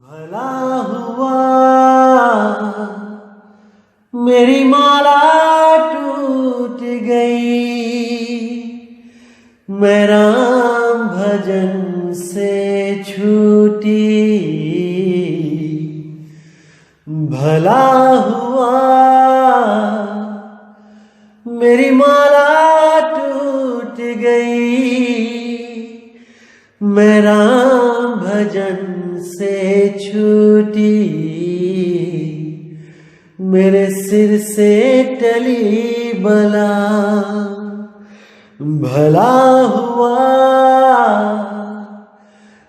भला हुआ मेरी माला टूट गई, मैं राम भजन से छूटी। भला हुआ मेरी माला टूट गई, मैं राम भजन से छूटी। मेरे सिर से टली बला, भला हुआ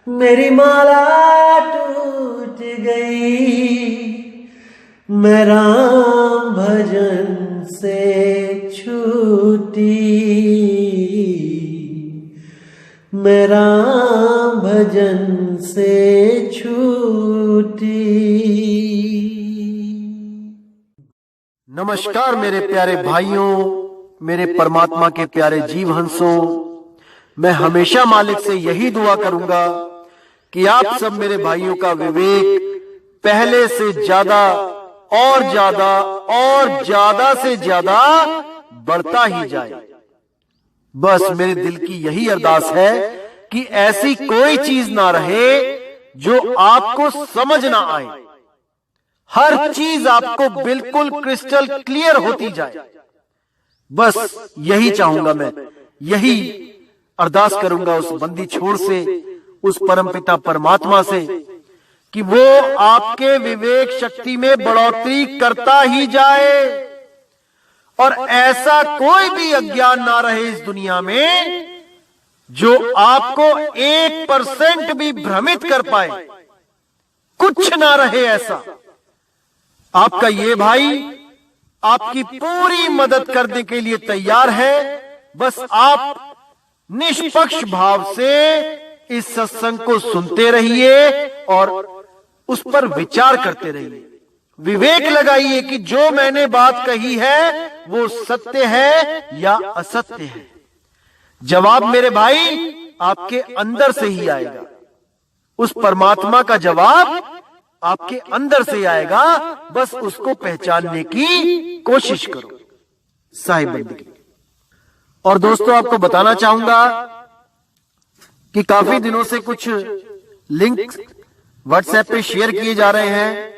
मेरी माला टूट गई, मैं राम भजन से छूटी। मैं राम भजन से छूटी। नमस्कार मेरे प्यारे भाइयों, मेरे परमात्मा के प्यारे जीव हंसों। मैं हमेशा मालिक से यही दुआ करूंगा कि आप सब मेरे भाइयों का विवेक पहले से ज्यादा और ज्यादा और ज्यादा से ज्यादा बढ़ता ही जाए। बस मेरे दिल की यही अरदास है कि ऐसी कोई चीज ना रहे जो आपको समझ ना आए। हर चीज आपको बिल्कुल क्रिस्टल क्लियर होती जाए। बस यही चाहूंगा मैं, यही अरदास करूंगा उस बंदी छोड़ से, उस परमपिता परमात्मा से कि वो आपके विवेक शक्ति में बढ़ोतरी करता ही जाए और ऐसा कोई भी अज्ञान ना रहे इस दुनिया में जो आपको 1% भी भ्रमित कर पाए। कुछ ना रहे ऐसा। आपका ये भाई आपकी पूरी मदद करने के लिए तैयार है। बस आप निष्पक्ष भाव से इस सत्संग को सुनते रहिए और उस पर विचार करते रहिए। विवेक लगाइए कि जो मैंने बात कही है वो सत्य है या असत्य है। जवाब मेरे भाई आपके अंदर से ही आएगा। उस परमात्मा का जवाब आपके अंदर से आएगा। बस उसको पहचानने की कोशिश करो। साहिब बंदगी। और दोस्तों, आपको बताना चाहूंगा कि काफी दिनों से कुछ लिंक व्हाट्सएप पे शेयर किए जा रहे हैं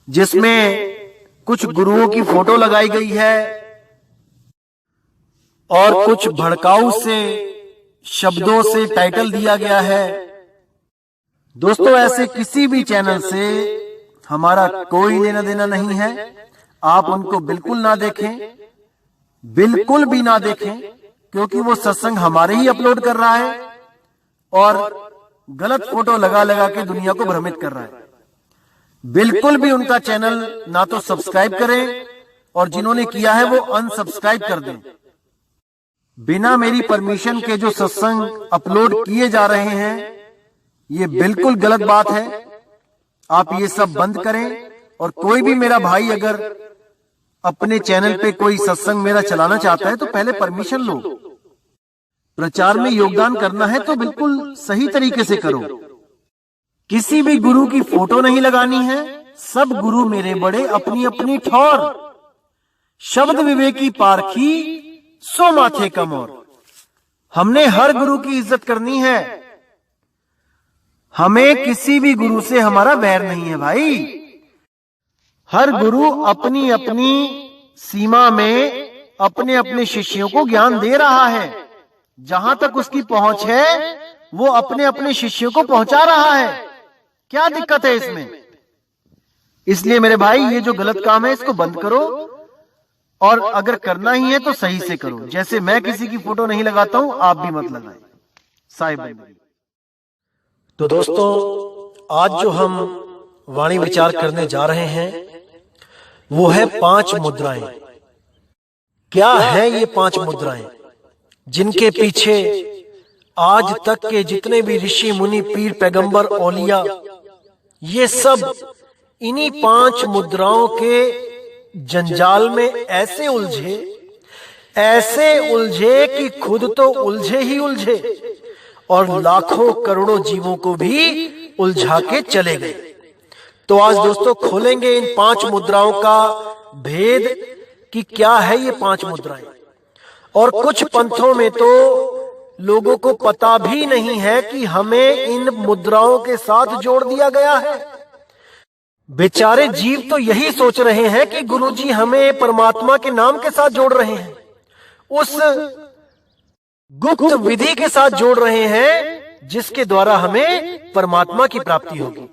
जिसमें कुछ गुरुओं की फोटो लगाई गई है और कुछ भड़काऊ से शब्दों से टाइटल दिया गया है। दोस्तों, ऐसे किसी भी चैनल से हमारा कोई लेना देना नहीं है। आप उनको बिल्कुल ना देखें, बिल्कुल भी ना देखें, क्योंकि वो सत्संग हमारे ही अपलोड कर रहा है और गलत फोटो लगा लगा के दुनिया को भ्रमित कर रहा है। बिल्कुल भी उनका चैनल ना तो सब्सक्राइब करें और जिन्होंने किया है वो अनसब्सक्राइब कर दें। बिना मेरी परमिशन के जो सत्संग अपलोड किए जा रहे हैं ये बिल्कुल गलत बात है। आप ये सब बंद करें। और कोई भी मेरा भाई अगर अपने चैनल पे कोई सत्संग मेरा चलाना चाहता है तो पहले परमिशन लो। प्रचार में योगदान करना है तो बिल्कुल सही तरीके से करो। किसी भी गुरु की फोटो नहीं लगानी है। सब गुरु मेरे बड़े अपनी अपनी ठौर। शब्द विवेकी पारखी सो माथे कमोर। हमने हर गुरु की इज्जत करनी है। हमें किसी भी गुरु से हमारा वैर नहीं है भाई। हर गुरु अपनी अपनी सीमा में अपने अपने शिष्यों को ज्ञान दे रहा है। जहां तक उसकी पहुंच है वो अपने अपने शिष्यों को पहुंचा रहा है। क्या दिक्कत है इसमें? इसलिए मेरे भाई ये जो गलत काम है इसको बंद करो और अगर करना ही है तो सही से करो। जैसे मैं किसी की फोटो नहीं लगाता हूं, आप भी मत लगाएं। साहिब। तो दोस्तों, आज जो हम वाणी विचार करने जा रहे हैं वो है 5 मुद्राएं। क्या है ये 5 मुद्राएं जिनके पीछे आज तक के जितने भी ऋषि मुनि पीर पैगंबर औलिया ये सब इन्हीं 5 मुद्राओं के जंजाल में ऐसे उलझे कि खुद तो उलझे ही उलझे और लाखों करोड़ों जीवों को भी उलझा के चले गए। तो आज दोस्तों खोलेंगे इन 5 मुद्राओं का भेद कि क्या है ये 5 मुद्राएं। और कुछ पंथों में तो लोगों को पता भी नहीं है कि हमें इन मुद्राओं के साथ जोड़ दिया गया है। बेचारे जीव तो यही सोच रहे हैं कि गुरुजी हमें परमात्मा के नाम के साथ जोड़ रहे हैं, उस गुप्त विधि के साथ जोड़ रहे हैं जिसके द्वारा हमें परमात्मा की प्राप्ति होगी।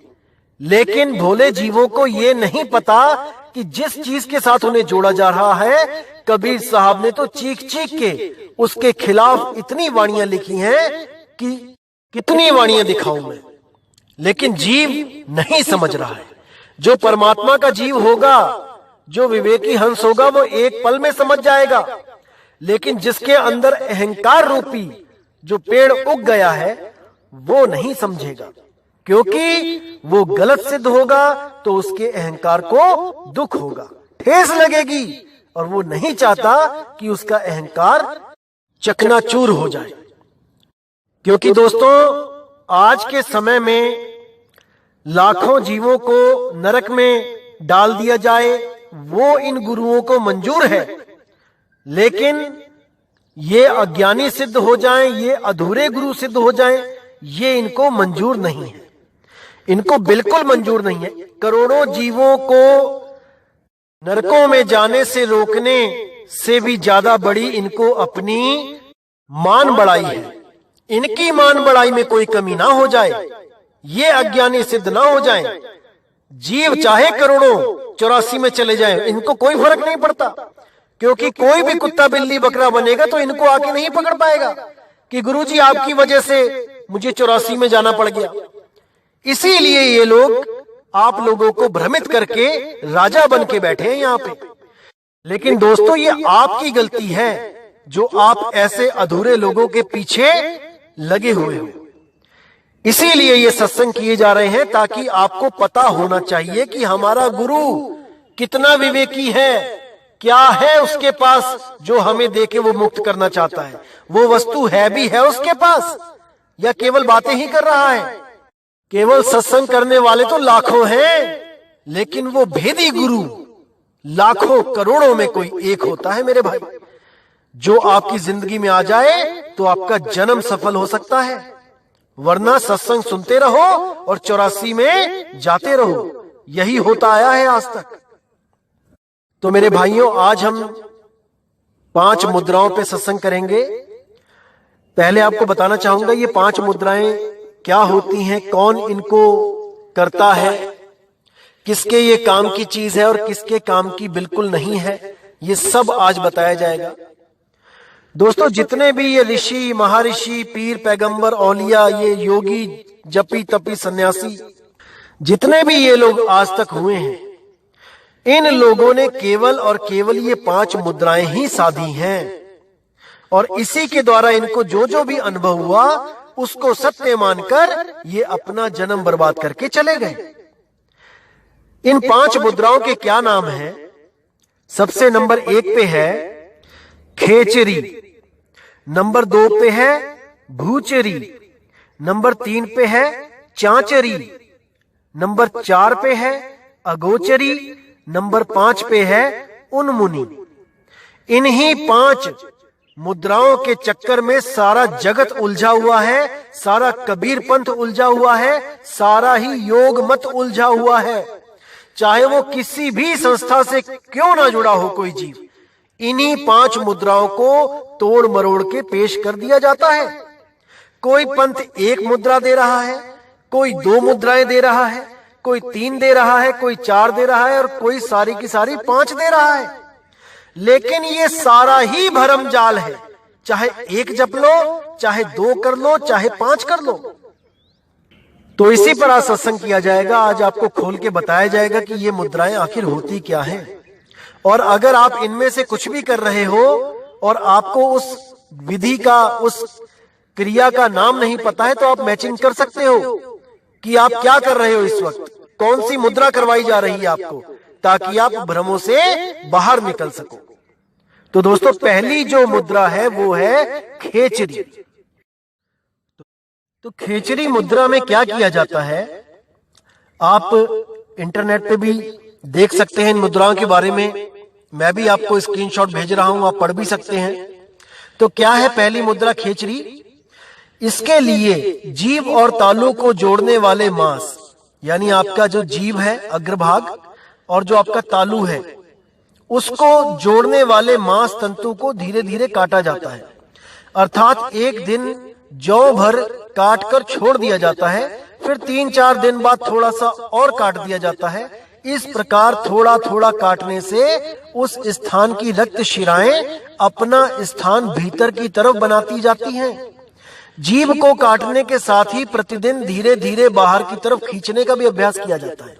लेकिन भोले जीवों को यह नहीं पता कि जिस चीज के साथ उन्हें जोड़ा जा रहा है, कबीर साहब ने तो चीख चीख के उसके खिलाफ इतनी वाणियां लिखी हैं कि कितनी वाणियां दिखाऊं मैं, लेकिन जीव नहीं समझ रहा है। जो परमात्मा का जीव होगा, जो विवेकी हंस होगा, वो एक पल में समझ जाएगा। लेकिन जिसके अंदर अहंकार रूपी जो पेड़ उग गया है, वो नहीं समझेगा, क्योंकि वो गलत सिद्ध होगा तो उसके अहंकार को दुख होगा, ठेस लगेगी, और वो नहीं चाहता कि उसका अहंकार चकनाचूर हो जाए। क्योंकि दोस्तों आज के समय में लाखों जीवों को नरक में डाल दिया जाए, वो इन गुरुओं को मंजूर है, लेकिन ये अज्ञानी सिद्ध हो जाएं, ये अधूरे गुरु सिद्ध हो जाएं, ये इनको मंजूर नहीं है। इनको बिल्कुल मंजूर नहीं है। करोड़ों जीवों को नरकों में जाने से रोकने से भी ज्यादा बड़ी इनको अपनी मान बढ़ाई है। इनकी मान बढ़ाई में कोई कमी ना हो जाए, ये अज्ञानी सिद्ध ना हो जाएं। जीव चाहे करोड़ों 84 में चले जाएं, इनको कोई फर्क नहीं पड़ता, क्योंकि कोई भी कुत्ता बिल्ली बकरा बनेगा तो इनको आके नहीं पकड़ पाएगा कि गुरुजी आपकी वजह से मुझे 84 में जाना पड़ गया। इसीलिए ये लोग आप लोगों को भ्रमित करके राजा बन के बैठे हैं यहाँ पे। लेकिन दोस्तों ये आपकी गलती है जो आप ऐसे अधूरे लोगों के पीछे लगे हुए हो। इसीलिए ये सत्संग किए जा रहे हैं, ताकि आपको पता होना चाहिए कि हमारा गुरु कितना विवेकी है, क्या है उसके पास जो हमें देके वो मुक्त करना चाहता है। वो वस्तु है भी है उसके पास, या केवल बातें ही कर रहा है। केवल सत्संग करने वाले तो लाखों हैं, लेकिन वो भेदी गुरु लाखों करोड़ों में कोई एक होता है मेरे भाई। जो आपकी जिंदगी में आ जाए तो आपका जन्म सफल हो सकता है, वरना सत्संग सुनते रहो और 84 में जाते रहो। यही होता आया है आज तक। तो मेरे भाइयों, आज हम 5 मुद्राओं पे सत्संग करेंगे। पहले आपको बताना चाहूंगा ये 5 मुद्राएं क्या होती हैं, कौन इनको करता है, किसके ये काम की चीज है और किसके काम की बिल्कुल नहीं है, ये सब आज बताया जाएगा। दोस्तों जितने भी ये ऋषि महर्षि पीर पैगंबर औलिया, ये योगी जपी तपी सन्यासी, जितने भी ये लोग आज तक हुए हैं, इन लोगों ने केवल और केवल ये 5 मुद्राएं ही साधी हैं, और इसी के द्वारा इनको जो जो भी अनुभव हुआ उसको सत्य मानकर ये अपना जन्म बर्बाद करके चले गए। इन 5 मुद्राओं के क्या नाम हैं? सबसे नंबर 1 पे है खेचरी, नंबर 2 पे है भूचरी, नंबर 3 पे है चांचरी, नंबर 4 पे है अगोचरी, नंबर 5 पे है उन्मुनी। इन्हीं 5 मुद्राओं के चक्कर में सारा जगत उलझा हुआ है, सारा कबीर पंथ उलझा हुआ है, सारा ही योग मत उलझा हुआ है। चाहे वो किसी भी संस्था से क्यों ना जुड़ा हो कोई जीव, इन्हीं 5 मुद्राओं को तोड़ मरोड़ के पेश कर दिया जाता है। कोई पंथ 1 मुद्रा दे रहा है, कोई 2 मुद्राएं दे रहा है, कोई 3 दे रहा है, कोई 4 दे रहा है, और कोई सारी की सारी 5 दे रहा है। लेकिन ये सारा ही भरम जाल है। चाहे 1 जप लो, चाहे 2 कर लो, चाहे 5 कर लो। तो इसी पर आज सत्संग किया जाएगा। आज आपको खोल के बताया जाएगा कि ये मुद्राएं आखिर होती क्या हैं। और अगर आप इनमें से कुछ भी कर रहे हो और आपको उस विधि का, उस क्रिया का नाम नहीं पता है, तो आप मैचिंग कर सकते हो कि आप क्या कर रहे हो इस वक्त, कौन सी मुद्रा करवाई जा रही है आपको, ताकि आप भ्रमों से बाहर निकल सको। तो दोस्तों पहली जो मुद्रा है वो है खेचरी। तो खेचरी मुद्रा में क्या किया जाता है, आप इंटरनेट पे भी देख सकते हैं इन मुद्राओं के बारे में। मैं भी आपको स्क्रीनशॉट भेज रहा हूं, आप पढ़ भी सकते हैं। तो क्या है पहली मुद्रा खेचरी? इसके लिए जीभ और तालू को जोड़ने वाले मांस, यानी आपका जो जीभ है अग्रभाग और जो आपका तालू है, उसको जोड़ने वाले मांस तंतु को धीरे धीरे काटा जाता है। अर्थात एक दिन जौ भर काट कर छोड़ दिया जाता है, फिर 3-4 दिन बाद थोड़ा सा और काट दिया जाता है। इस प्रकार थोड़ा थोड़ा काटने से उस स्थान की रक्त शिराएं अपना स्थान भीतर की तरफ बनाती जाती हैं। जीभ को काटने के साथ ही प्रतिदिन धीरे धीरे बाहर की तरफ खींचने का भी अभ्यास किया जाता है।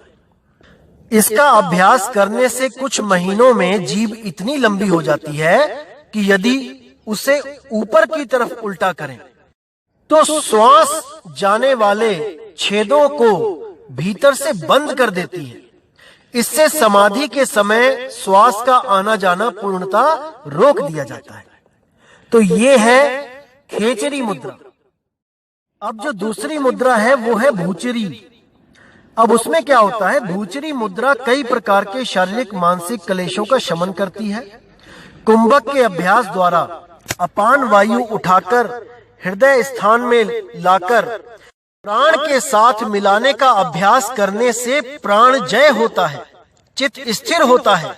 इसका अभ्यास करने से कुछ महीनों में जीभ इतनी लंबी हो जाती है कि यदि उसे ऊपर की तरफ उल्टा करें तो श्वास जाने वाले छेदों को भीतर से बंद कर देती है। इससे समाधि के समय श्वास का आना जाना पूर्णतः रोक दिया जाता है। तो ये है खेचरी मुद्रा। अब जो दूसरी मुद्रा है वो है भूचरी। अब उसमें क्या होता है? भूचरी मुद्रा कई प्रकार के शारीरिक मानसिक क्लेशों का शमन करती है। कुंभक के अभ्यास द्वारा अपान वायु उठाकर हृदय स्थान में लाकर प्राण के साथ मिलाने का अभ्यास करने से प्राण जय होता है, चित्त स्थिर होता है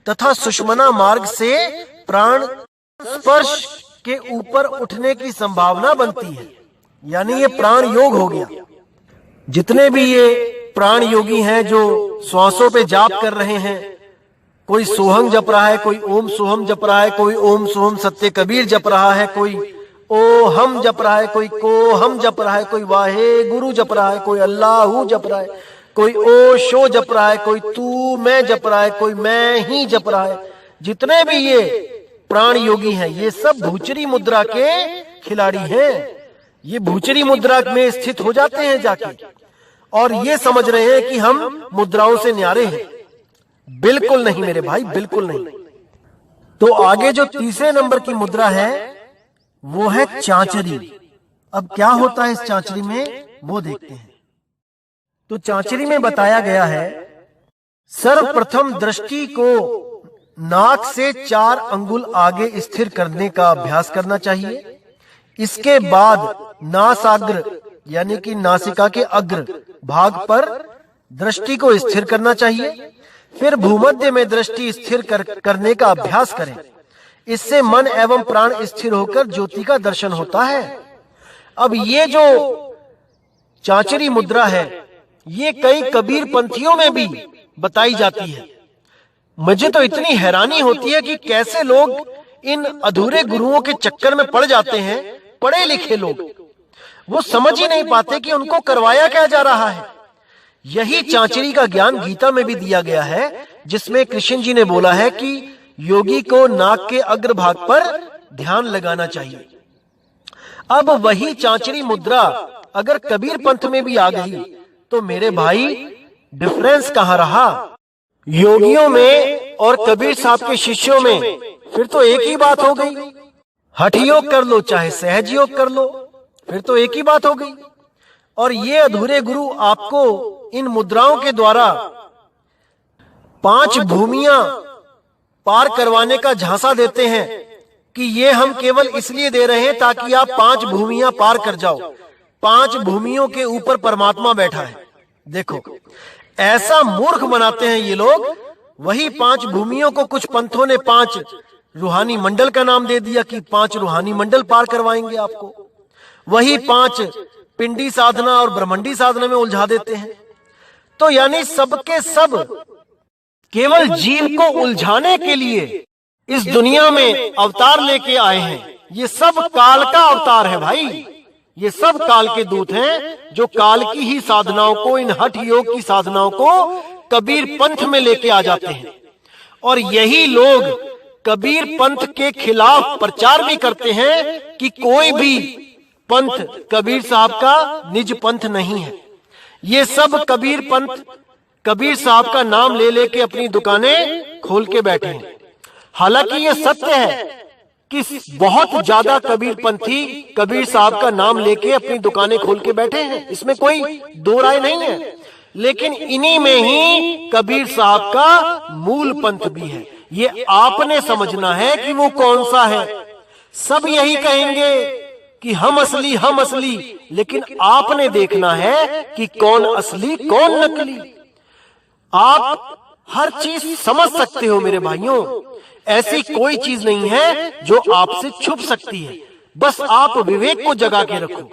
तथा सुषुम्ना मार्ग से प्राण स्पर्श के ऊपर उठने की संभावना बनती है। यानी ये प्राण योग हो गया। जितने भी ये प्राण योगी हैं जो श्वासों पे जाप कर रहे हैं, कोई सोहम जप रहा है, कोई ओम सोहम जप रहा है, कोई ओम सोहम सत्य कबीर जप रहा है, कोई ओ हम जप रहा है, कोई को हम जप रहा है, कोई वाहे गुरु जप रहा है, कोई अल्लाहू जप रहा है, कोई ओ शो जप रहा है, कोई तू मैं जप रहा है, कोई मैं ही जप रहा है। जितने भी ये प्राण योगी हैं ये सब भूचरी मुद्रा के खिलाड़ी हैं। ये भूचरी मुद्रा में स्थित हो जाते हैं जाके, और ये समझ रहे हैं कि हम मुद्राओं से न्यारे हैं। बिल्कुल नहीं मेरे भाई, बिल्कुल नहीं। तो आगे जो तीसरे नंबर की मुद्रा है वो है चांचरी। अब क्या होता है इस चांचरी में वो देखते हैं। तो चांचरी में बताया गया है सर्वप्रथम दृष्टि को नाक से 4 अंगुल आगे स्थिर करने का अभ्यास करना चाहिए। इसके बाद नासाग्र यानी कि नासिका के अग्र भाग पर दृष्टि को स्थिर करना चाहिए। फिर भूमध्य में दृष्टि स्थिर करने का अभ्यास करें। इससे मन एवं प्राण स्थिर होकर ज्योति का दर्शन होता है। अब ये जो चांचरी मुद्रा है ये कई कबीर पंथियों में भी बताई जाती है। मुझे तो इतनी हैरानी होती है कि कैसे लोग इन अधूरे गुरुओं के चक्कर में पड़ जाते हैं। पढ़े लिखे लोग वो समझ ही नहीं पाते कि उनको करवाया क्या जा रहा है। यही चांचरी का ज्ञान गीता में भी दिया गया है, जिसमें कृष्ण जी ने बोला है कि योगी को नाक के अग्रभाग पर ध्यान लगाना चाहिए। अब वही चांचरी मुद्रा अगर कबीर पंथ में भी आ गई तो मेरे भाई डिफरेंस कहां रहा? योगियों में और कबीर साहब के शिष्यों में फिर तो एक ही बात हो गई। हठ योग कर लो चाहे सहज योग कर लो, फिर तो एक ही बात हो गई। और ये अधूरे गुरु आपको इन मुद्राओं के द्वारा 5 भूमियां पार करवाने का झांसा देते हैं कि ये हम केवल इसलिए दे रहे हैं ताकि आप 5 भूमियां पार कर जाओ। 5 भूमियों के ऊपर परमात्मा बैठा है। देखो ऐसा मूर्ख बनाते हैं ये लोग। वही 5 भूमियों को कुछ पंथों ने 5 रूहानी मंडल का नाम दे दिया कि 5 रूहानी मंडल पार करवाएंगे आपको। वही 5 पिंडी साधना और ब्रह्मंडी साधना में उलझा देते हैं। तो यानी सबके सब केवल जीव को उलझाने के लिए इस दुनिया में अवतार लेके आए हैं। ये सब काल का अवतार है भाई। ये सब काल के दूत हैं जो काल की ही साधनाओं को, इन हठ योग की साधनाओं को कबीर पंथ में लेके आ जाते हैं। और यही लोग कबीर पंथ के खिलाफ प्रचार भी करते हैं कि कोई भी पंथ कबीर साहब का निज पंथ नहीं है। ये सब कबीर पंथ कबीर साहब का नाम ले लेके अपनी दुकानें खोल के बैठे हैं। हालांकि ये सत्य है कि बहुत ज्यादा कबीरपंथी कबीर साहब का नाम लेके अपनी दुकानें खोल के बैठे हैं, इसमें कोई दो राय नहीं है। लेकिन इन्हीं में ही कबीर साहब का मूल पंथ भी है। ये आपने समझना है कि वो कौन सा है। सब यही कहेंगे कि हम असली, लेकिन आपने देखना है कि कौन असली कौन नकली। आप हर चीज समझ सकते हो मेरे भाइयों, ऐसी कोई चीज नहीं है जो आपसे छुप सकती है, बस आप विवेक को जगा के रखो।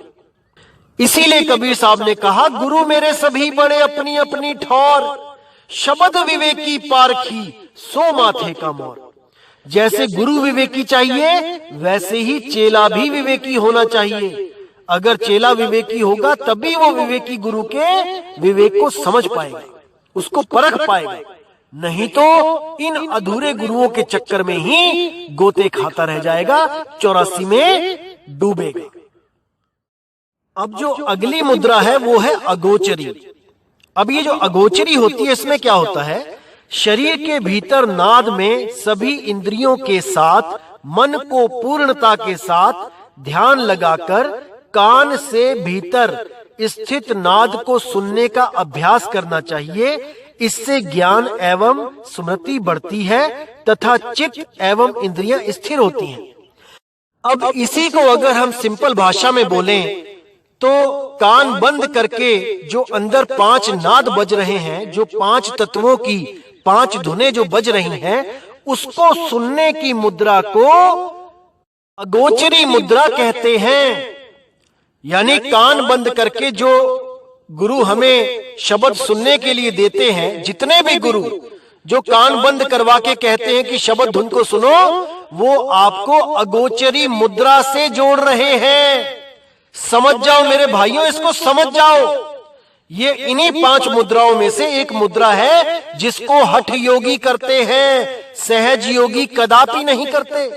इसीलिए कबीर साहब ने कहा, गुरु मेरे सभी बड़े अपनी अपनी ठौर, शब्द विवेकी पारखी सो माथे का मोर। जैसे गुरु विवेकी चाहिए वैसे ही चेला भी विवेकी होना चाहिए। अगर चेला विवेकी होगा तभी वो विवेकी गुरु के विवेक को समझ पाएगा, उसको परख पाएगा। नहीं तो इन अधूरे गुरुओं के चक्कर में ही गोते खाता रह जाएगा, 84 में डूबेगा। अब जो अगली मुद्रा है वो है अगोचरी। अब ये जो अगोचरी होती है, इसमें क्या होता है, शरीर के भीतर नाद में सभी इंद्रियों के साथ मन को पूर्णता के साथ ध्यान लगाकर कान से भीतर स्थित नाद को सुनने का अभ्यास करना चाहिए। इससे ज्ञान एवं स्मृति बढ़ती है तथा चित्त एवं इंद्रियां स्थिर होती हैं। अब इसी को अगर हम सिंपल भाषा में बोलें तो कान बंद करके जो अंदर 5 नाद बज रहे हैं, जो 5 तत्वों की 5 धुनें जो बज रही हैं, उसको सुनने की मुद्रा को अगोचरी मुद्रा कहते हैं। यानी कान बंद करके जो गुरु हमें शब्द सुनने के लिए देते हैं, जितने भी गुरु जो कान बंद करवा के कहते हैं कि शब्द धुन को सुनो, वो आपको अगोचरी मुद्रा से जोड़ रहे हैं। समझ जाओ मेरे भाइयों, इसको समझ जाओ। ये इन्हीं 5 मुद्राओं में से एक मुद्रा है जिसको हठ योगी करते हैं, सहज योगी कदापि नहीं करते।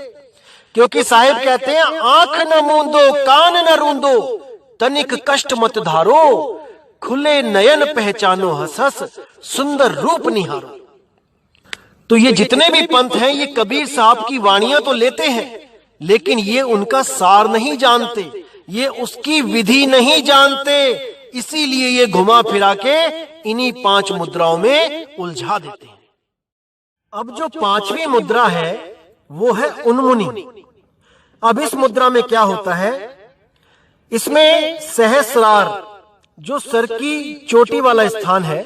क्योंकि साहिब कहते हैं, आंख न मूंदो कान न रूंदो, तनिक कष्ट मत धारो, खुले नयन पहचानो हंस हंस, सुंदर रूप निहारो। तो ये जितने भी पंथ हैं, ये कबीर साहब की वाणियां तो लेते हैं, लेकिन ये उनका सार नहीं जानते, ये उसकी विधि नहीं जानते। इसीलिए ये घुमा फिरा के इन्हीं 5 मुद्राओं में उलझा देते हैं। अब जो 5वीं मुद्रा है वो है उन्मुनी। अब इस मुद्रा में क्या होता है, इसमें सहस्रार जो सर की चोटी वाला स्थान है,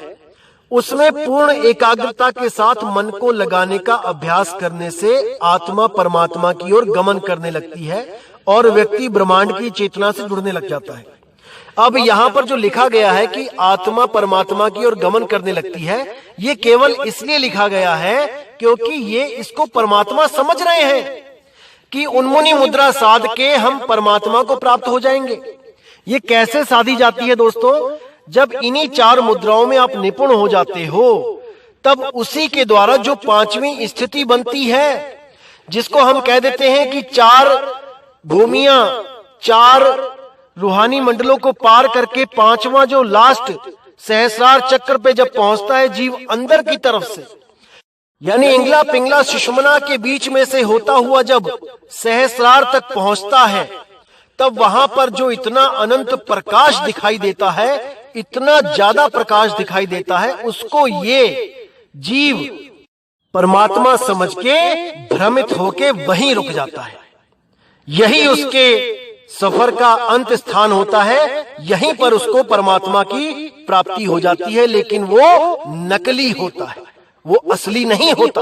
उसमें पूर्ण एकाग्रता के साथ मन को लगाने का अभ्यास करने से आत्मा परमात्मा की ओर गमन करने लगती है और व्यक्ति ब्रह्मांड की चेतना से जुड़ने लग जाता है। अब यहाँ पर जो लिखा गया है कि आत्मा परमात्मा की ओर गमन करने लगती है, ये केवल इसलिए लिखा गया है क्योंकि ये इसको परमात्मा समझ रहे हैं कि उन्मुनी मुद्रा साध के हम परमात्मा को प्राप्त हो जाएंगे। ये कैसे साधी जाती है दोस्तों, जब इन्हीं 4 मुद्राओं में आप निपुण हो जाते हो, तब उसी के द्वारा जो 5वीं स्थिति बनती है, जिसको हम कह देते हैं कि 4 भूमियां, 4 रूहानी मंडलों को पार करके 5वां जो लास्ट सहस्रार चक्र पे जब पहुंचता है जीव अंदर की तरफ से, यानी इंगला पिंगला सुषुम्ना के बीच में से होता हुआ जब सहस्रार तक पहुंचता है, तब वहां पर जो इतना अनंत प्रकाश दिखाई देता है, इतना ज्यादा प्रकाश दिखाई देता है, उसको ये जीव परमात्मा समझ के भ्रमित होके वहीं रुक जाता है। यही उसके सफर का अंत स्थान होता है, यहीं पर उसको परमात्मा की प्राप्ति हो जाती है। लेकिन वो नकली होता है, वो असली नहीं होता।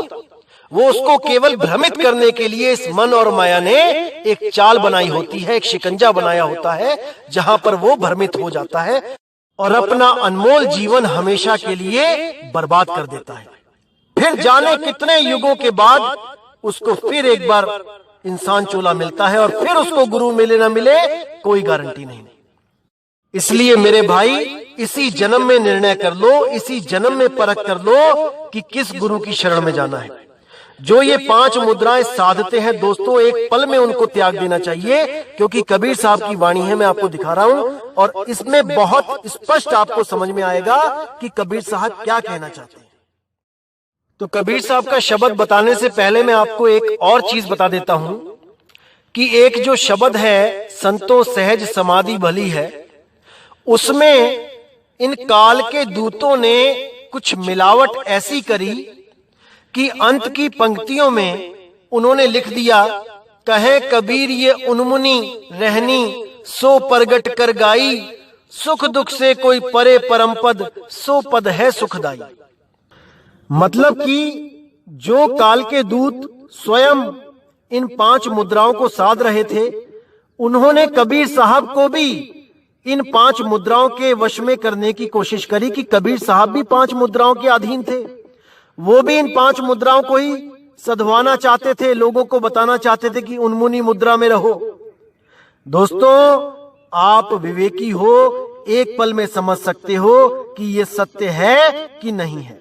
वो उसको केवल भ्रमित करने के लिए इस मन और माया ने एक चाल बनाई होती है, एक शिकंजा बनाया होता है, जहां पर वो भ्रमित हो जाता है और अपना अनमोल जीवन हमेशा के लिए बर्बाद कर देता है। फिर जाने कितने युगों के बाद उसको फिर एक बार इंसान चोला मिलता है और फिर उसको गुरु मिले ना मिले कोई गारंटी नहीं। इसलिए मेरे भाई, इसी जन्म में निर्णय कर लो, इसी जन्म में परख कर लो कि किस गुरु की शरण में जाना है। जो ये 5 मुद्राएं साधते हैं दोस्तों, एक पल में उनको त्याग देना चाहिए, क्योंकि कबीर साहब की वाणी है, मैं आपको दिखा रहा हूं, और इसमें बहुत स्पष्ट आपको समझ में आएगा कि कबीर साहब क्या कहना चाहते हैं। तो कबीर साहब का शब्द बताने से पहले मैं आपको एक और चीज बता देता हूं कि एक जो शब्द है संतो सहज समाधि भली है, उसमें इन काल के दूतों ने कुछ मिलावट ऐसी करी कि अंत की पंक्तियों में उन्होंने लिख दिया, कहे कबीर ये उन्मुनी रहनी सो प्रगट कर गाई, सुख दुख से कोई परे परम पद सो पद है सुखदाई। मतलब कि जो काल के दूत स्वयं इन 5 मुद्राओं को साध रहे थे, उन्होंने कबीर साहब को भी इन 5 मुद्राओं के वश में करने की कोशिश करी कि कबीर साहब भी 5 मुद्राओं के अधीन थे। वो भी इन 5 मुद्राओं को ही सधवाना चाहते थे, लोगों को बताना चाहते थे कि उन्मुनी मुद्रा में रहो। दोस्तों, आप विवेकी हो, एक पल में समझ सकते हो कि ये सत्य है कि नहीं है।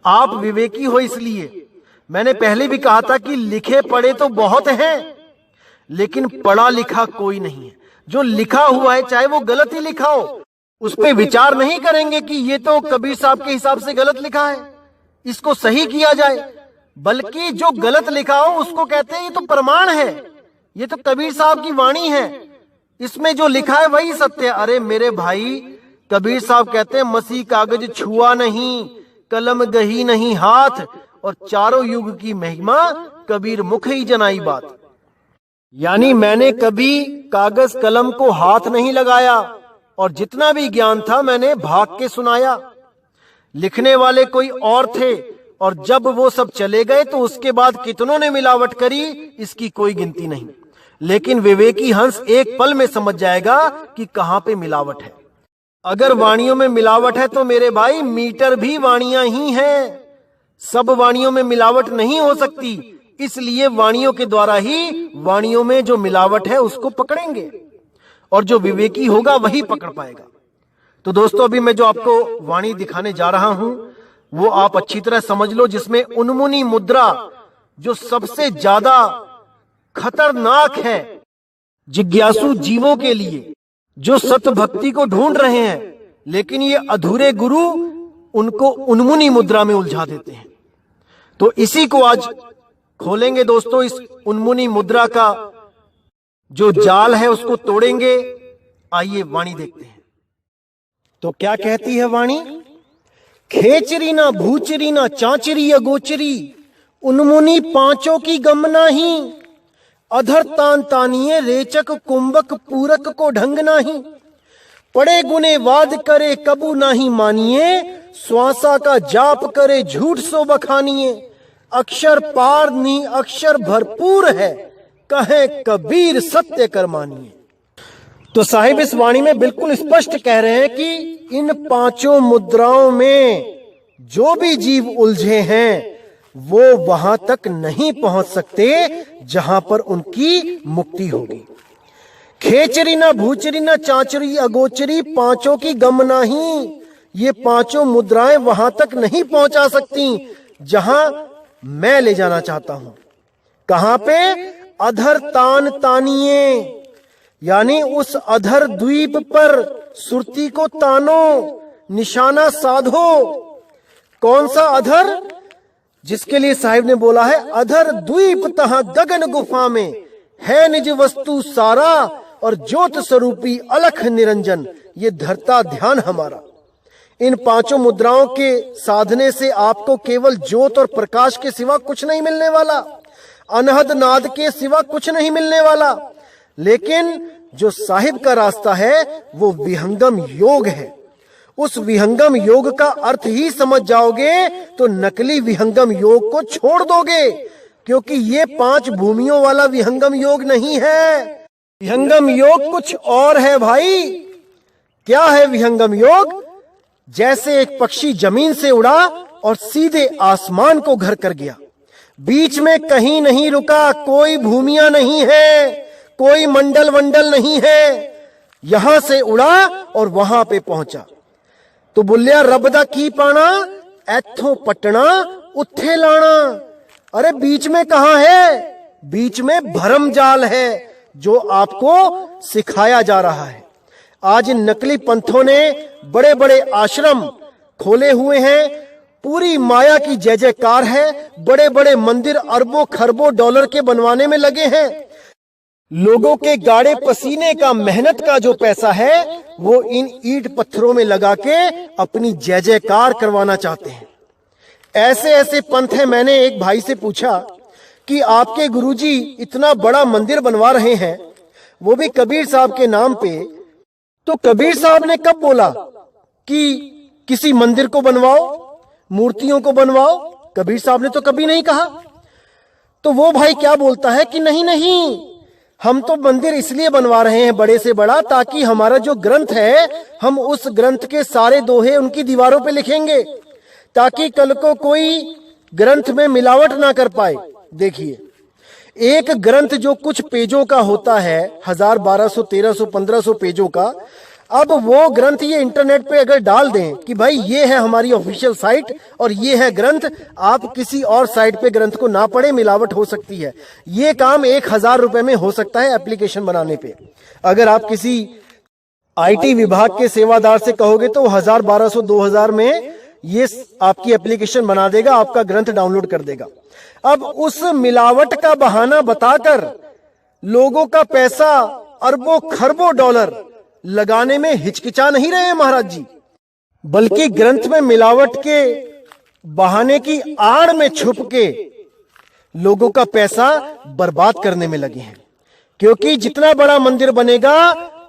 आप विवेकी हो इसलिए मैंने पहले भी कहा था कि लिखे पढ़े तो बहुत हैं, लेकिन पढ़ा लिखा कोई नहीं है। जो लिखा हुआ है चाहे वो गलत ही लिखा हो, उस पर विचार नहीं करेंगे कि ये तो कबीर साहब के हिसाब से गलत लिखा है, इसको सही किया जाए, बल्कि जो गलत लिखा हो उसको कहते हैं ये तो प्रमाण है, ये तो कबीर साहब की वाणी है, इसमें जो लिखा है वही सत्य है। अरे मेरे भाई, कबीर साहब कहते हैं मसीह कागज छुआ नहीं, कलम गही नहीं हाथ, और चारों युग की महिमा कबीर मुख ही जनाई बात। यानी मैंने कभी कागज कलम को हाथ नहीं लगाया, और जितना भी ज्ञान था मैंने भाग के सुनाया। लिखने वाले कोई और थे, और जब वो सब चले गए तो उसके बाद कितनों ने मिलावट करी, इसकी कोई गिनती नहीं। लेकिन विवेकी हंस एक पल में समझ जाएगा कि कहां पे मिलावट है। अगर वाणियों में मिलावट है तो मेरे भाई मीटर भी वाणियां ही हैं, सब वाणियों में मिलावट नहीं हो सकती। इसलिए वाणियों के द्वारा ही वाणियों में जो मिलावट है उसको पकड़ेंगे, और जो विवेकी होगा वही पकड़ पाएगा। तो दोस्तों, अभी मैं जो आपको वाणी दिखाने जा रहा हूं वो आप अच्छी तरह समझ लो, जिसमें उन्मुनी मुद्रा जो सबसे ज्यादा खतरनाक है जिज्ञासु जीवों के लिए, जो सत्य भक्ति को ढूंढ रहे हैं, लेकिन ये अधूरे गुरु उनको उन्मुनी मुद्रा में उलझा देते हैं। तो इसी को आज खोलेंगे दोस्तों, इस उन्मुनी मुद्रा का जो जाल है उसको तोड़ेंगे। आइए वाणी देखते हैं। तो क्या कहती है वाणी? खेचरी ना भूचरी ना चांचरी अगोचरी, उन्मुनी 5 की गम नाही, अधर तान तानिए रेचक कुंभक पूरक को ढंग नाही, पड़े गुने वाद करे कबू नाही मानिए, श्वासा का जाप करे झूठ सो बखानिए, अक्षर पार नी अक्षर भरपूर है, कहे कबीर सत्य कर मानिए। तो साहिब इस वाणी में बिल्कुल स्पष्ट कह रहे हैं कि इन 5 मुद्राओं में जो भी जीव उलझे हैं वो वहां तक नहीं पहुंच सकते जहां पर उनकी मुक्ति होगी। खेचरी ना भूचरी ना चांचरी अगोचरी, 5 की गम नाही, ये 5 मुद्राएं वहां तक नहीं पहुंचा सकती जहां मैं ले जाना चाहता हूं। कहां पे? अधर तान तानिए, यानी उस अधर द्वीप पर सुरती को तानो, निशाना साधो। कौन सा अधर? जिसके लिए साहिब ने बोला है अधर द्वीप तहां गगन गुफा में, है निज वस्तु सारा और ज्योत स्वरूपी अलख निरंजन, ये धरता ध्यान हमारा। इन 5 मुद्राओं के साधने से आपको केवल ज्योत और प्रकाश के सिवा कुछ नहीं मिलने वाला, अनहद नाद के सिवा कुछ नहीं मिलने वाला। लेकिन जो साहिब का रास्ता है वो विहंगम योग है। उस विहंगम योग का अर्थ ही समझ जाओगे तो नकली विहंगम योग को छोड़ दोगे, क्योंकि ये 5 भूमियों वाला विहंगम योग नहीं है। विहंगम योग कुछ और है भाई। क्या है विहंगम योग? जैसे एक पक्षी जमीन से उड़ा और सीधे आसमान को घर कर गया, बीच में कहीं नहीं रुका, कोई भूमियां नहीं है, कोई मंडल वंडल नहीं है, यहां से उड़ा और वहां पे पहुंचा। तो बुल्लिया रब दा की पाना, ऐथों पटना उत्थे लाना। अरे बीच में कहां है? बीच में भरम जाल है जो आपको सिखाया जा रहा है। आज इन नकली पंथों ने बड़े बड़े आश्रम खोले हुए हैं, पूरी माया की जय जयकार है, बड़े बड़े मंदिर अरबों खरबों डॉलर के बनवाने में लगे हैं। लोगों के गाढ़े पसीने का, मेहनत का जो पैसा है वो इन ईंट पत्थरों में लगा के अपनी जय जयकार करवाना चाहते हैं। ऐसे ऐसे पंथ हैं। मैंने एक भाई से पूछा कि आपके गुरुजी इतना बड़ा मंदिर बनवा रहे हैं, वो भी कबीर साहब के नाम पे, तो कबीर साहब ने कब बोला कि किसी मंदिर को बनवाओ, मूर्तियों को बनवाओ? कबीर साहब ने तो कभी नहीं कहा। तो वो भाई क्या बोलता है कि नहीं नहीं, हम तो मंदिर इसलिए बनवा रहे हैं बड़े से बड़ा, ताकि हमारा जो ग्रंथ है हम उस ग्रंथ के सारे दोहे उनकी दीवारों पे लिखेंगे, ताकि कल को कोई ग्रंथ में मिलावट ना कर पाए। देखिए, एक ग्रंथ जो कुछ पेजों का होता है, 1000, 1200, 1300, 1500 पेजों का, अब वो ग्रंथ ये इंटरनेट पे अगर डाल दें कि भाई ये है हमारी ऑफिशियल साइट और ये है ग्रंथ, आप किसी और साइट पे ग्रंथ को ना पढ़े, मिलावट हो सकती है। ये काम 1000 रुपए में हो सकता है एप्लीकेशन बनाने पे। अगर आप किसी आईटी विभाग के सेवादार से कहोगे तो 1000, 1200, 2000 में ये आपकी एप्लीकेशन बना देगा, आपका ग्रंथ डाउनलोड कर देगा। अब उस मिलावट का बहाना बताकर लोगों का पैसा, अरबों खरबों डॉलर लगाने में हिचकिचा नहीं रहे हैं महाराज जी, बल्कि ग्रंथ में मिलावट के बहाने की आड़ में छुप के लोगों का पैसा बर्बाद करने में लगे हैं। क्योंकि जितना बड़ा मंदिर बनेगा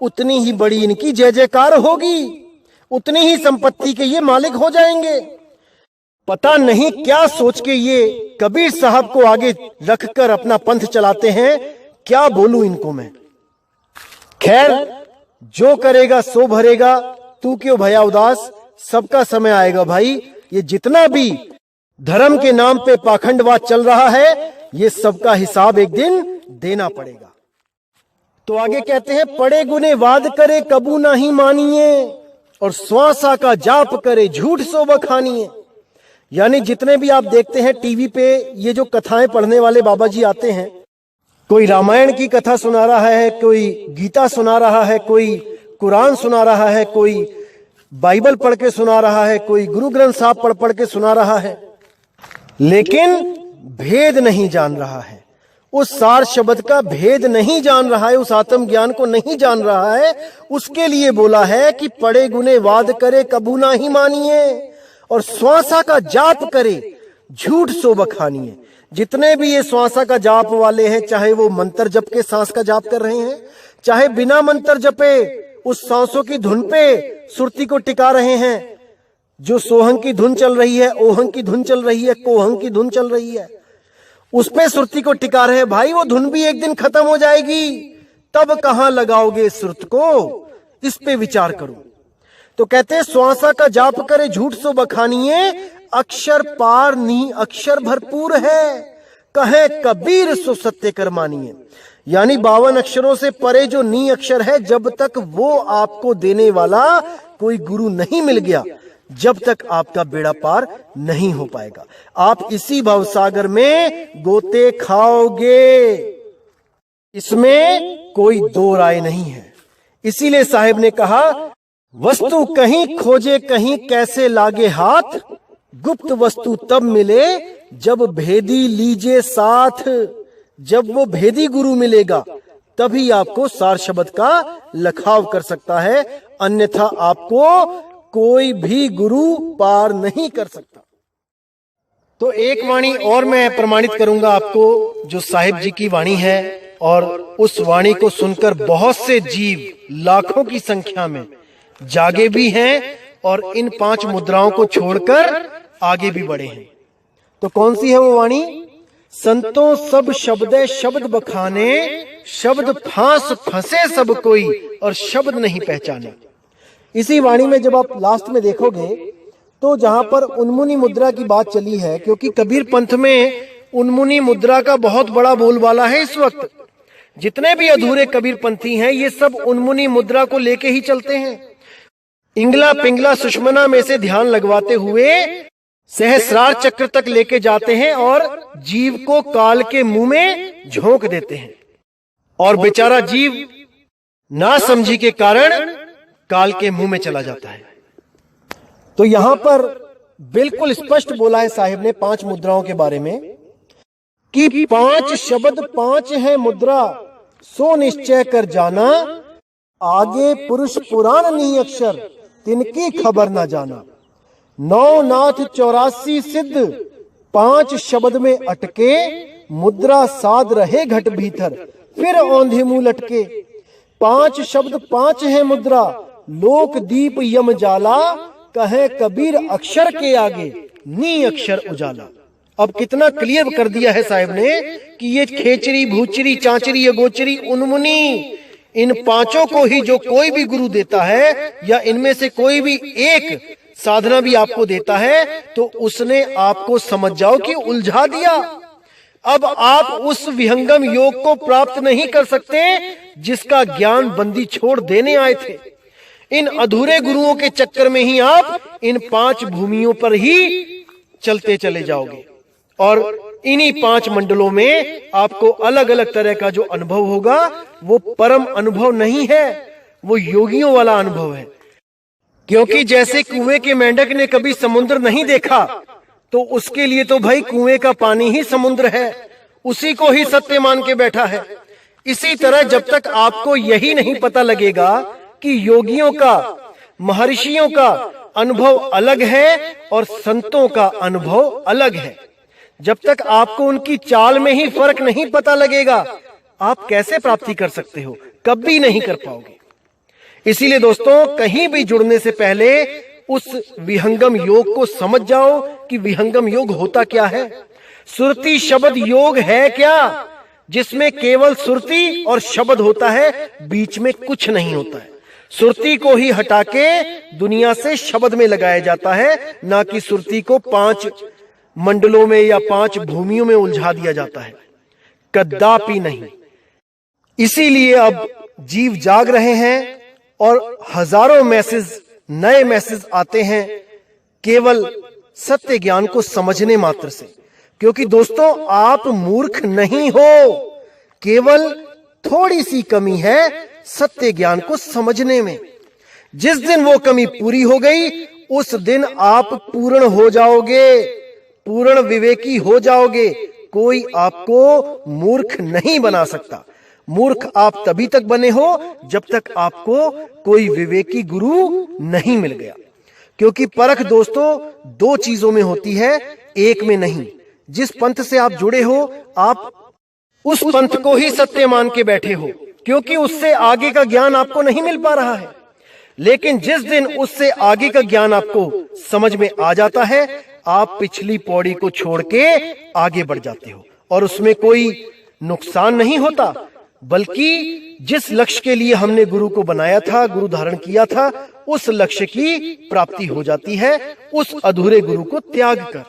उतनी ही बड़ी इनकी जय जयकार होगी, उतनी ही संपत्ति के ये मालिक हो जाएंगे। पता नहीं क्या सोच के ये कबीर साहब को आगे रखकर अपना पंथ चलाते हैं। क्या बोलूं इनको मैं। खैर, जो करेगा सो भरेगा, तू क्यों भया उदास, सबका समय आएगा भाई। ये जितना भी धर्म के नाम पे पाखंडवाद चल रहा है, ये सबका हिसाब एक दिन देना पड़ेगा। तो आगे कहते हैं, पड़े गुने वाद करे कबू नहीं मानिए, और स्वासा का जाप करे झूठ सो बखानिए। यानी जितने भी आप देखते हैं टीवी पे ये जो कथाएं पढ़ने वाले बाबा जी आते हैं, कोई रामायण की कथा सुना रहा है, कोई गीता सुना रहा है, कोई कुरान सुना रहा है, कोई बाइबल पढ़ के सुना रहा है, कोई गुरु ग्रंथ साहब पढ़ पढ़ के सुना रहा है, लेकिन भेद नहीं जान रहा है, उस सार शब्द का भेद नहीं जान रहा है, उस आत्म ज्ञान को नहीं जान रहा है। उसके लिए बोला है कि पड़े गुने वाद करे कबू ना ही मानिए, और श्वासा का जाप करे झूठ सो बखानिए। जितने भी ये श्वासा का जाप वाले हैं, चाहे वो मंत्र जप के सांस का जाप कर रहे हैं, चाहे बिना मंत्र जपे उस सांसों की धुन पे सुरती को टिका रहे हैं, जो सोहंग की धुन चल रही है, ओहंग की धुन चल रही है, कोहंग की धुन चल रही है, उस पे सुरती को टिका रहे हैं। भाई वो धुन भी एक दिन खत्म हो जाएगी, तब कहां लगाओगे सुरत को, इस पे विचार करो। तो कहते हैं, श्वासा का जाप करे झूठ सो बखानिए, अक्षर पार नी अक्षर भरपूर है, कहे कबीर सो सत्य कर मानिए। यानी 52 अक्षरों से परे जो नी अक्षर है, जब तक वो आपको देने वाला कोई गुरु नहीं मिल गया, जब तक आपका बेड़ा पार नहीं हो पाएगा। आप इसी भवसागर में गोते खाओगे, इसमें कोई दो राय नहीं है। इसीलिए साहिब ने कहा, वस्तु कहीं खोजे कहीं कैसे लागे हाथ, गुप्त वस्तु तब मिले जब भेदी लीजे साथ। जब वो भेदी गुरु मिलेगा तभी आपको सार शब्द का लखाव कर सकता है, अन्यथा आपको कोई भी गुरु पार नहीं कर सकता। तो एक वाणी और मैं प्रमाणित करूंगा आपको, जो साहिब जी की वाणी है, और उस वाणी को सुनकर बहुत से जीव लाखों की संख्या में जागे भी हैं और इन 5 मुद्राओं को छोड़कर आगे भी बढ़े हैं। तो कौन सी है वो वाणी? संतों सब शब्द शब्द बखाने, शब्द फांस फंसे सब कोई और शब्द नहीं पहचाने। इसी वाणी में जब आप लास्ट में देखोगे तो जहां पर उन्मुनी मुद्रा की बात चली है, क्योंकि कबीर पंथ में उन्मुनी मुद्रा का बहुत बड़ा बोलबाला है इस वक्त। जितने भी अधूरे कबीर पंथी हैं, ये सब उन्मुनी मुद्रा को लेके ही चलते हैं। इंगला पिंगला सुषमना में से ध्यान लगवाते हुए सहस्रार चक्र तक लेके जाते हैं और जीव को काल के मुंह में झोंक देते हैं, और बेचारा जीव ना समझी के कारण काल के मुंह में चला जाता है। तो यहां पर बिल्कुल स्पष्ट बोला है साहिब ने 5 मुद्राओं के बारे में कि 5 शब्द 5 है मुद्रा, सो निश्चय कर जाना, आगे पुरुष पुराण नहीं अक्षर, तिनकी खबर ना जाना। 9 नाथ 84 सिद्ध, 5 शब्द में अटके, मुद्रा साध रहे घट भीतर, फिर औंधे मुंह लटके। 5 शब्द 5 है मुद्रा, लोक दीप यम जाला, कहे कबीर अक्षर के आगे नी अक्षर उजाला। अब कितना क्लियर कर दिया है साहब ने कि ये खेचरी, भूचरी, चांचरी, अगोचरी, उन्मुनी, इन 5 को ही जो कोई भी गुरु देता है या इनमें से कोई भी एक साधना भी आपको देता है तो उसने आपको समझ जाओ कि उलझा दिया। अब आप उस विहंगम योग को प्राप्त नहीं कर सकते जिसका ज्ञान बंदी छोड़ देने आए थे। इन अधूरे गुरुओं के चक्कर में ही आप इन 5 भूमियों पर ही चलते चले जाओगे और इन्हीं 5 मंडलों में आपको अलग अलग तरह का जो अनुभव होगा वो परम अनुभव नहीं है, वो योगियों वाला अनुभव है। क्योंकि जैसे कुएं के मेंढक ने कभी समुद्र नहीं देखा तो उसके लिए तो भाई कुएं का पानी ही समुद्र है, उसी को ही सत्य मान के बैठा है। इसी तरह जब तक आपको यही नहीं पता लगेगा कि योगियों का, महर्षियों का अनुभव अलग है और संतों का अनुभव अलग है, जब तक आपको उनकी चाल में ही फर्क नहीं पता लगेगा आप कैसे प्राप्ति कर सकते हो, कभी नहीं कर पाओगे। इसीलिए दोस्तों कहीं भी जुड़ने से पहले उस विहंगम योग को समझ जाओ कि विहंगम योग होता क्या है। सुरती शब्द योग है क्या, जिसमें केवल सुरती और शब्द होता है, बीच में कुछ नहीं होता है। सुरती को ही हटा के दुनिया से शब्द में लगाया जाता है, ना कि सुरती को 5 मंडलों में या 5 भूमियों में उलझा दिया जाता है, कदापि नहीं। इसीलिए अब जीव जाग रहे हैं और हजारों मैसेज, नए मैसेज आते हैं केवल सत्य ज्ञान को समझने मात्र से। क्योंकि दोस्तों आप मूर्ख नहीं हो, केवल थोड़ी सी कमी है सत्य ज्ञान को समझने में। जिस दिन वो कमी पूरी हो गई उस दिन आप पूर्ण हो जाओगे, पूर्ण विवेकी हो जाओगे। कोई आपको मूर्ख नहीं बना सकता। मूर्ख आप तभी तक बने हो जब तक आपको कोई विवेकी गुरु नहीं मिल गया। क्योंकि परख दोस्तों 2 चीजों में होती है, एक में नहीं। जिस पंथ से आप जुड़े हो आप उस पंथ को ही सत्य मान के बैठे हो, क्योंकि उससे आगे का ज्ञान आपको नहीं मिल पा रहा है। लेकिन जिस दिन उससे आगे का ज्ञान आपको समझ में आ जाता है आप पिछली पौड़ी को छोड़ के आगे बढ़ जाते हो और उसमें कोई नुकसान नहीं होता, बल्कि जिस लक्ष्य के लिए हमने गुरु को बनाया था, गुरु धारण किया था, उस लक्ष्य की प्राप्ति हो जाती है उस अधूरे गुरु को त्याग कर।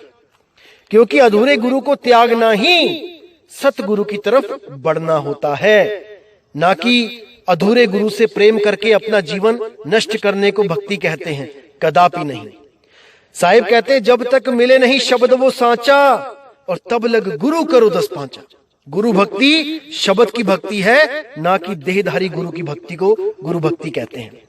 क्योंकि अधूरे गुरु को त्यागना ही सतगुरु की तरफ बढ़ना होता है, ना कि अधूरे गुरु से प्रेम करके अपना जीवन नष्ट करने को भक्ति कहते हैं, कदापि नहीं। साहिब कहते हैं जब तक मिले नहीं शब्द वो सांचा और तब लग गुरु करो 10 पांचा। गुरु भक्ति शब्द की भक्ति है, ना कि देहधारी गुरु की भक्ति को गुरु भक्ति कहते हैं।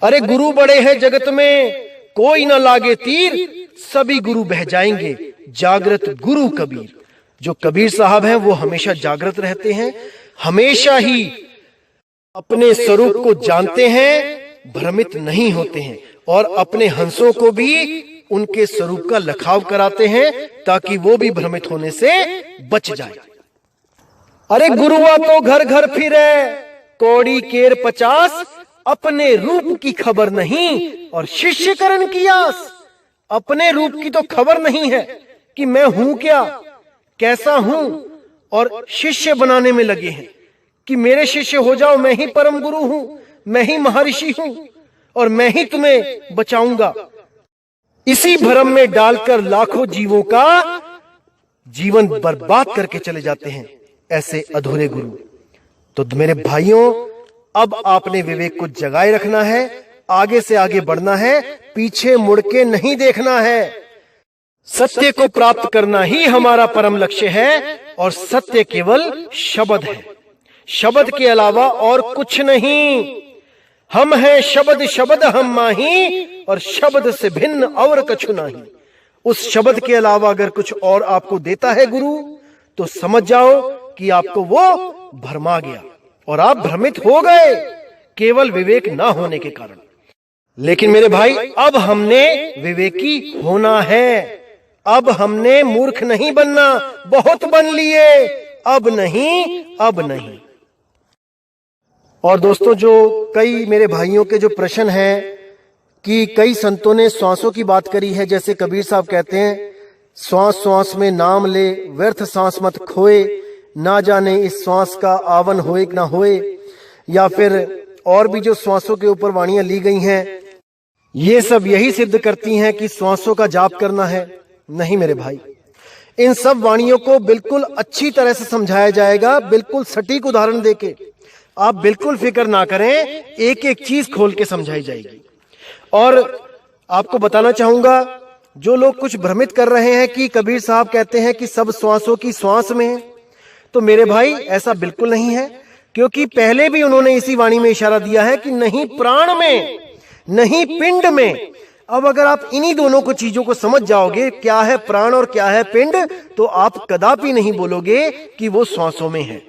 अरे गुरु बड़े हैं जगत में, कोई ना लागे तीर, सभी गुरु बह जाएंगे, जागृत गुरु कबीर। जो कबीर साहब हैं वो हमेशा जागृत रहते हैं, हमेशा ही अपने स्वरूप को जानते हैं, भ्रमित नहीं होते हैं और अपने हंसों को भी उनके स्वरूप का लखाव कराते हैं ताकि वो भी भ्रमित होने से बच जाए। अरे गुरुआ तो घर घर फिरे, कौड़ी केर 50, अपने रूप की खबर नहीं और शिष्य करण की आस। अपने रूप की तो खबर नहीं है कि मैं हूं क्या, कैसा हूं, और शिष्य बनाने में लगे हैं कि मेरे शिष्य हो जाओ, मैं ही परम गुरु हूं, मैं ही महर्षि हूं और मैं ही तुम्हें बचाऊंगा। इसी भ्रम में डालकर लाखों जीवों का जीवन बर्बाद करके चले जाते हैं ऐसे अधूरे गुरु। तो मेरे भाइयों अब आपने विवेक को जगाए रखना है, आगे से आगे बढ़ना है, पीछे मुड़ के नहीं देखना है। सत्य को प्राप्त करना ही हमारा परम लक्ष्य है और सत्य केवल शब्द है, शब्द के अलावा और कुछ नहीं। हम हैं शब्द, शब्द हम माही, और शब्द से भिन्न और कछु नहीं। उस शब्द के अलावा अगर कुछ और आपको देता है गुरु तो समझ जाओ कि आपको वो भरमा गया, और आप भ्रमित हो गए केवल विवेक ना होने के कारण। लेकिन मेरे भाई, अब हमने विवेकी होना है। अब हमने मूर्ख नहीं बनना, बहुत बन लिए, अब नहीं, अब नहीं। और दोस्तों, जो कई मेरे भाइयों के जो प्रश्न हैं कि कई संतों ने श्वासों की बात करी है, जैसे कबीर साहब कहते हैं, श्वास श्वास में नाम ले, व्यर्थ सांस मत खोए, ना जाने इस श्वास का आवन होए कि ना होए। या फिर और भी जो श्वासों के ऊपर वाणियां ली गई हैं, ये सब यही सिद्ध करती हैं कि श्वासों का जाप करना है। नहीं मेरे भाई, इन सब वाणियों को बिल्कुल अच्छी तरह से समझाया जाएगा, बिल्कुल सटीक उदाहरण देके। आप बिल्कुल फिक्र ना करें, एक एक चीज खोल के समझाई जाएगी। और आपको बताना चाहूंगा, जो लोग कुछ भ्रमित कर रहे हैं कि कबीर साहब कहते हैं कि सब श्वासों की श्वास में है, तो मेरे भाई ऐसा बिल्कुल नहीं है, क्योंकि पहले भी उन्होंने इसी वाणी में इशारा दिया है कि नहीं प्राण में, नहीं पिंड में। अब अगर आप इन्हीं दोनों को चीजों को समझ जाओगे, क्या है प्राण और क्या है पिंड, तो आप कदापि नहीं बोलोगे कि वो श्वासों में है।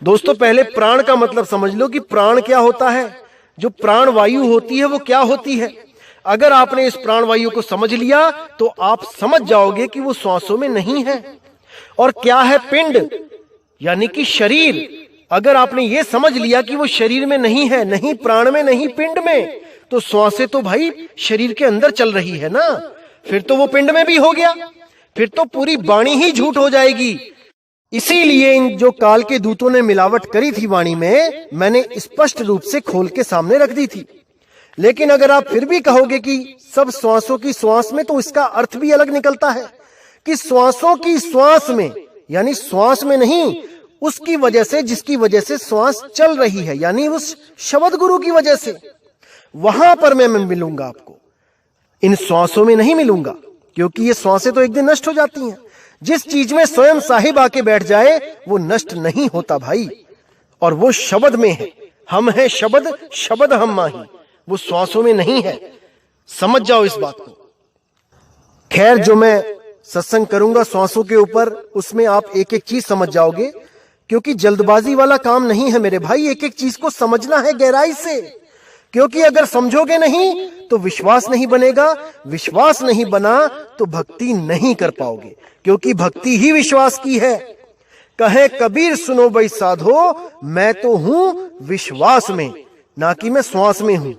दोस्तों, पहले प्राण का मतलब समझ लो कि प्राण क्या होता है। जो प्राण वायु होती है वो क्या होती है। अगर आपने इस प्राण वायु को समझ लिया तो आप समझ जाओगे कि वो श्वासों में नहीं है। और क्या है पिंड, यानी कि शरीर। अगर आपने ये समझ लिया कि वो शरीर में नहीं है, नहीं प्राण में, नहीं पिंड में, तो श्वासें तो भाई शरीर के अंदर चल रही है ना, फिर तो वो पिंड में भी हो गया, फिर तो पूरी वाणी ही झूठ हो जाएगी। इसीलिए इन जो काल के दूतों ने मिलावट करी थी वाणी में, मैंने स्पष्ट रूप से खोल के सामने रख दी थी। लेकिन अगर आप फिर भी कहोगे कि सब श्वासों की श्वास में, तो इसका अर्थ भी अलग निकलता है कि श्वासों की श्वास में, यानी श्वास में नहीं, उसकी वजह से, जिसकी वजह से श्वास चल रही है, यानी उस शब्द गुरु की वजह से, वहां पर मैं मिलूंगा आपको। इन श्वासों में नहीं मिलूंगा, क्योंकि ये श्वासें तो एक दिन नष्ट हो जाती हैं। जिस चीज में स्वयं साहिब आके बैठ जाए वो नष्ट नहीं होता भाई, और वो शब्द में है। हम हैं शब्द, शब्द हम माही, वो श्वासों में नहीं है। समझ जाओ इस बात को। खैर, जो मैं सत्संग करूंगा श्वासों के ऊपर, उसमें आप एक एक चीज समझ जाओगे, क्योंकि जल्दबाजी वाला काम नहीं है मेरे भाई। एक एक चीज को समझना है गहराई से, क्योंकि अगर समझोगे नहीं तो विश्वास नहीं बनेगा, विश्वास नहीं बना तो भक्ति नहीं कर पाओगे, क्योंकि भक्ति ही विश्वास की है। कहे कबीर सुनो भाई साधो, मैं तो हूं विश्वास में, ना कि मैं श्वास में हूं।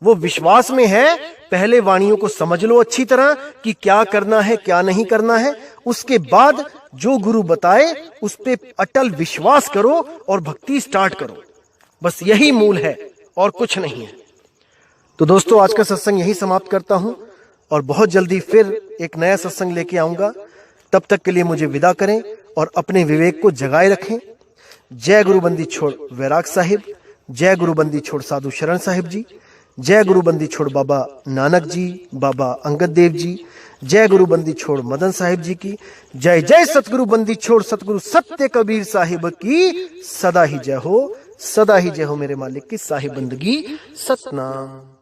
वो विश्वास में है। पहले वाणियों को समझ लो अच्छी तरह कि क्या करना है, क्या नहीं करना है। उसके बाद जो गुरु बताए उस पे अटल विश्वास करो और भक्ति स्टार्ट करो। बस यही मूल है और कुछ नहीं है। तो दोस्तों, आज का सत्संग यही समाप्त करता हूं और बहुत जल्दी फिर एक नया सत्संग लेके आऊंगा। तब तक के लिए मुझे विदा करें और अपने विवेक को जगाए रखें। जय गुरु बंदी छोड़ वैराग साहिब, जय गुरु बंदी छोड़ साधु शरण साहिब जी, जय गुरु बंदी छोड़ बाबा नानक जी, बाबा अंगद देव जी, जय गुरु बंदी छोड़ मदन साहिब जी की, जय जय सतगुरु बंदी छोड़ सतगुरु सत्य कबीर साहिब की सदा ही जय हो, सदा ही जय हो मेरे मालिक की साहिब बंदगी। सतनाम।